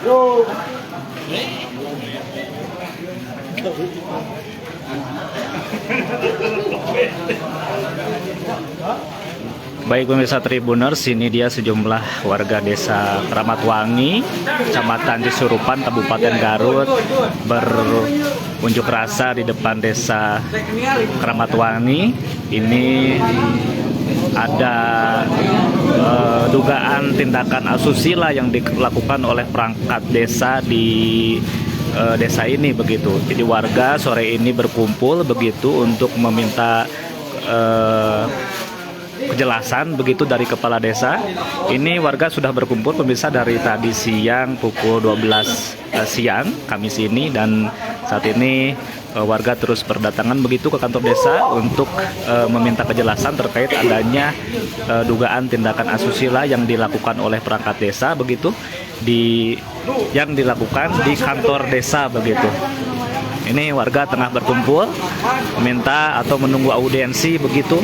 Baik pemirsa Tribuners, ini dia sejumlah warga desa Kramatwangi, Kecamatan Cisurupan, Kabupaten Garut berunjuk rasa di depan desa Kramatwangi. Ini ada dugaan tindakan asusila yang dilakukan oleh perangkat desa di desa ini begitu. Jadi warga sore ini berkumpul begitu untuk meminta kejelasan begitu dari kepala desa. Ini warga sudah berkumpul pemirsa dari tadi siang pukul 12 siang Kamis ini, dan saat ini warga terus berdatangan begitu ke kantor desa untuk meminta kejelasan terkait adanya dugaan tindakan asusila yang dilakukan oleh perangkat desa begitu yang dilakukan di kantor desa begitu. Ini warga tengah berkumpul meminta atau menunggu audiensi begitu.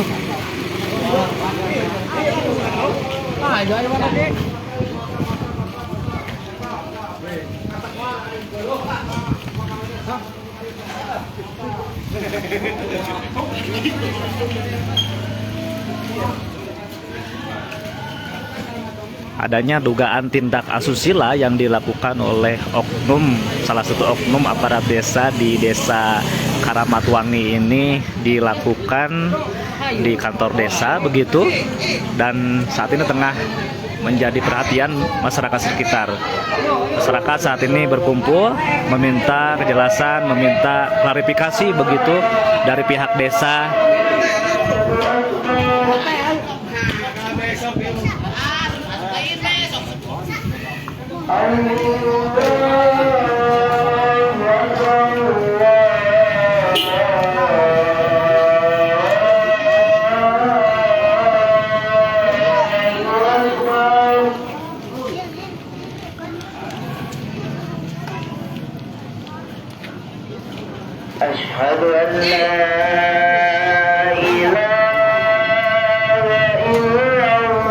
Adanya dugaan tindak asusila yang dilakukan oleh salah satu oknum aparat desa di desa Kramatwangi ini dilakukan di kantor desa begitu, dan saat ini tengah menjadi perhatian masyarakat sekitar. Masyarakat saat ini berkumpul meminta kejelasan, meminta klarifikasi begitu dari pihak desa. Asyhadu an la ilaha illallah.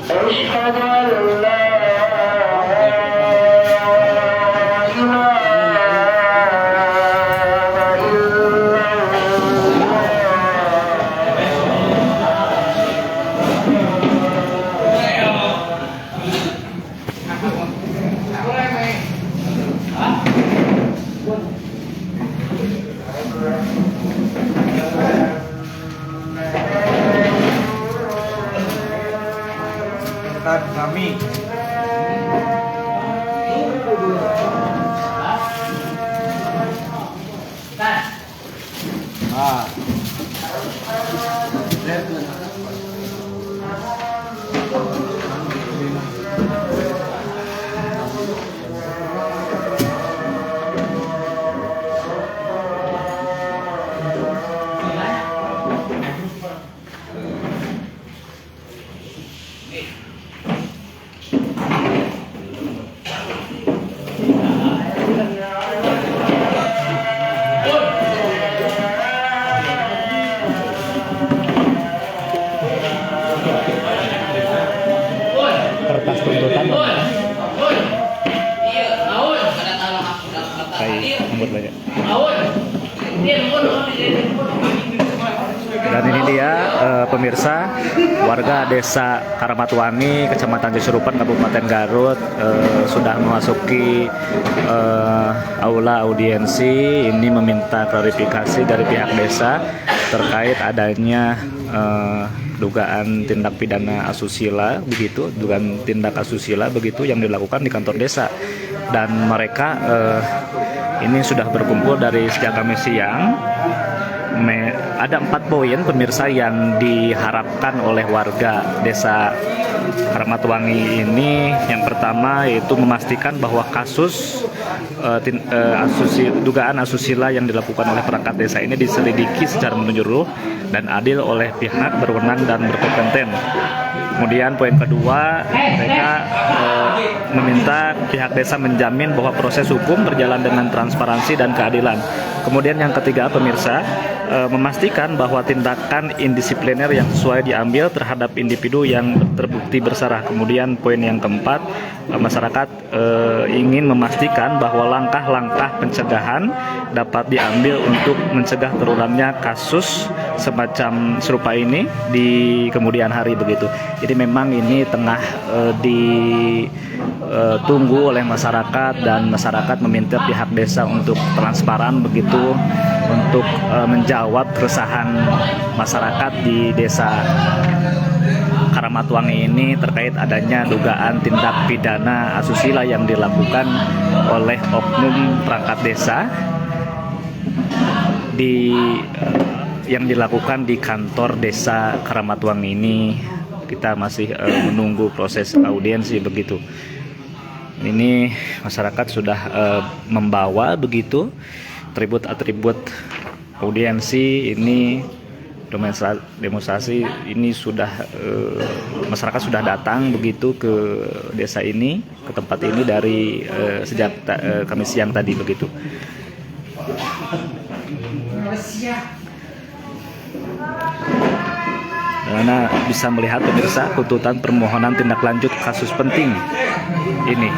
Asyhadu an la kami kertas tuntutan dan ini dia pemirsa, warga desa Kramatwangi, Kecamatan Cisurupan, Kabupaten Garut sudah memasuki aula audiensi ini meminta klarifikasi dari pihak desa terkait adanya dugaan tindak pidana asusila begitu, dugaan tindak asusila begitu yang dilakukan di kantor desa, dan mereka ini sudah berkumpul dari sejak Kamis siang. Ada 4 poin pemirsa yang diharapkan oleh warga desa Kramatwangi ini. Yang pertama yaitu memastikan bahwa kasus dugaan asusila yang dilakukan oleh perangkat desa ini diselidiki secara menyeluruh dan adil oleh pihak berwenang dan berkompeten. Kemudian poin kedua, mereka meminta pihak desa menjamin bahwa proses hukum berjalan dengan transparansi dan keadilan. Kemudian yang ketiga pemirsa, memastikan bahwa tindakan indisipliner yang sesuai diambil terhadap individu yang terbukti bersalah. Kemudian poin yang keempat, masyarakat ingin memastikan bahwa langkah-langkah pencegahan dapat diambil untuk mencegah terulangnya kasus semacam serupa ini di kemudian hari begitu. Jadi memang ini tengah ditunggu oleh masyarakat, dan masyarakat meminta pihak desa untuk transparan begitu untuk menjawab keresahan masyarakat di desa Karamatwangi ini terkait adanya dugaan tindak pidana asusila yang dilakukan oleh oknum perangkat desa yang dilakukan di kantor desa Karamatwangi ini. Kita masih menunggu proses audiensi begitu. Ini masyarakat sudah membawa begitu atribut audiensi ini, demonstrasi ini sudah masyarakat sudah datang begitu ke desa ini, ke tempat ini dari sejak Kamis siang tadi begitu. Anda bisa melihat pemirsa tuntutan permohonan tindak lanjut kasus penting ini.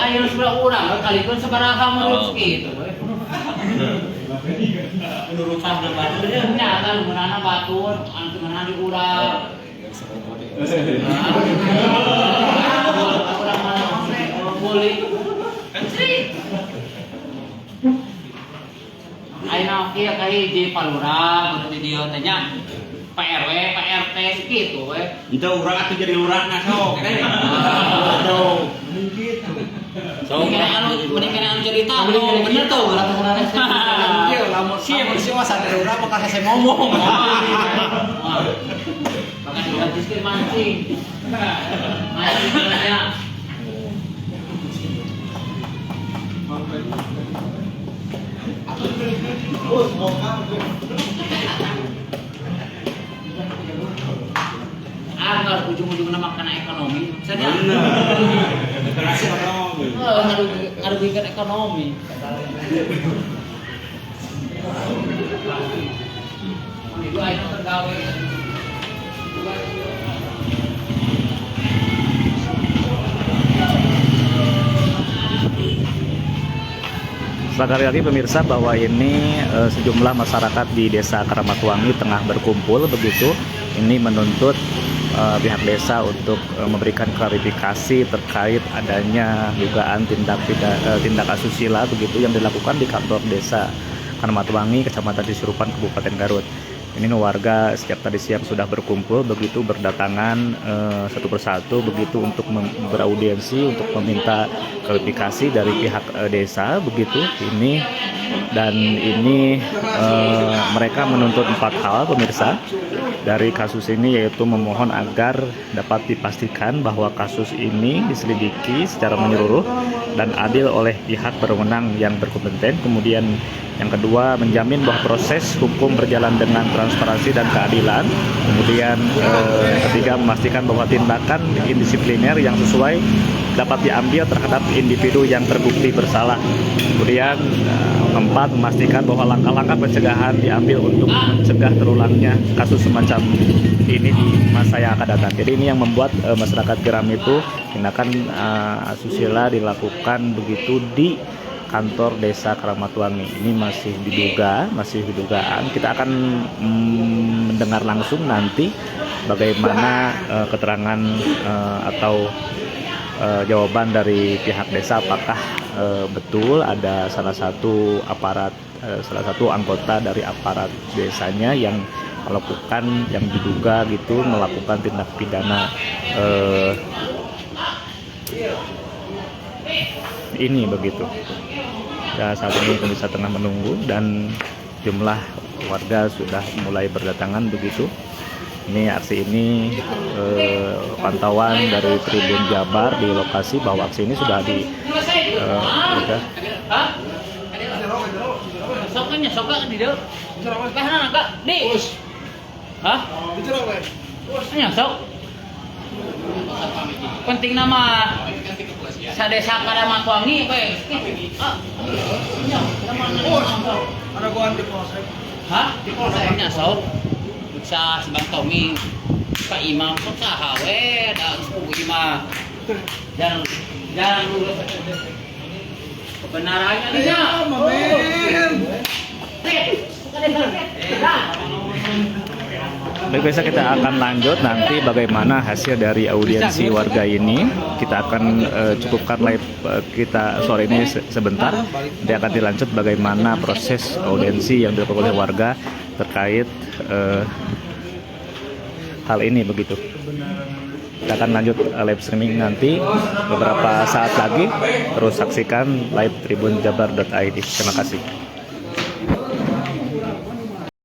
Ayo sebelah orang kali pun sebaraha menurut gitu. Urusan batu nya kan menana batu, antu menana di urang. Orang mana boleh. Ayo kia kali di Palura, menurut dia tanya PRW, PRT gitu we. Itu urang atuh jadi lurah na sok. Mendingan cerita tuh, bener tuh. Siapa sadar urang maka saya ngomong. Bahkan gratis ke mancing. Mancing aja. Agar ujung-ujungnya makan ekonomi, saja. Ngarugikan ekonomi. Itu ayo tergawe. Sekali lagi pemirsa bahwa ini sejumlah masyarakat di desa Karamatwangi tengah berkumpul begitu. Ini menuntut pihak desa untuk memberikan klarifikasi terkait adanya dugaan tindak asusila begitu yang dilakukan di kantor desa Karamatwangi, Kecamatan Cisurupan, Kabupaten Garut. Ini warga sejak tadi siang sudah berkumpul begitu, berdatangan satu persatu begitu untuk beraudiensi untuk meminta klarifikasi dari pihak desa begitu. Ini mereka menuntut 4 hal pemirsa dari kasus ini, yaitu memohon agar dapat dipastikan bahwa kasus ini diselidiki secara menyeluruh dan adil oleh pihak berwenang yang berkompeten. Kemudian yang kedua, menjamin bahwa proses hukum berjalan dengan transparansi dan keadilan. Kemudian ketiga, memastikan bahwa tindakan indisipliner yang sesuai dapat diambil terhadap individu yang terbukti bersalah. Kemudian keempat, memastikan bahwa langkah-langkah pencegahan diambil untuk mencegah terulangnya kasus semacam ini di masa yang akan datang. Jadi ini yang membuat masyarakat geram itu, tindakan asusila dilakukan begitu di kantor desa Karamatwangi. Ini masih dugaan. Kita akan mendengar langsung nanti bagaimana keterangan atau jawaban dari pihak desa apakah betul ada salah satu salah satu anggota dari aparat desanya yang melakukan, yang diduga gitu melakukan tindak pidana ini begitu. Ya, saat ini pemirsa tengah menunggu dan jumlah warga sudah mulai berdatangan begitu. Ini aksi ini pantauan dari Tribun Jabar di lokasi bahwa aksi ini sudah sudah Soknya sok di deu. Kahana enggak? Di. Hah? Nya sok. Penting nama sadesa Karamat Wangi we. Ada gua anti polsek. Hah? Di polseknya sok. Bisa sebantomi Pak Imam sok saha we da sepupu imam. Jangan dulu kebenarannya nih ya. Baik, besok kita akan lanjut nanti bagaimana hasil dari audiensi warga ini. Kita akan cukupkan live kita sore ini sebentar. Nanti akan dilanjut bagaimana proses audiensi yang dilakukan oleh warga terkait hal ini begitu. Kita akan lanjut live streaming nanti beberapa saat lagi. Terus saksikan live tribunjabar.id. Terima kasih.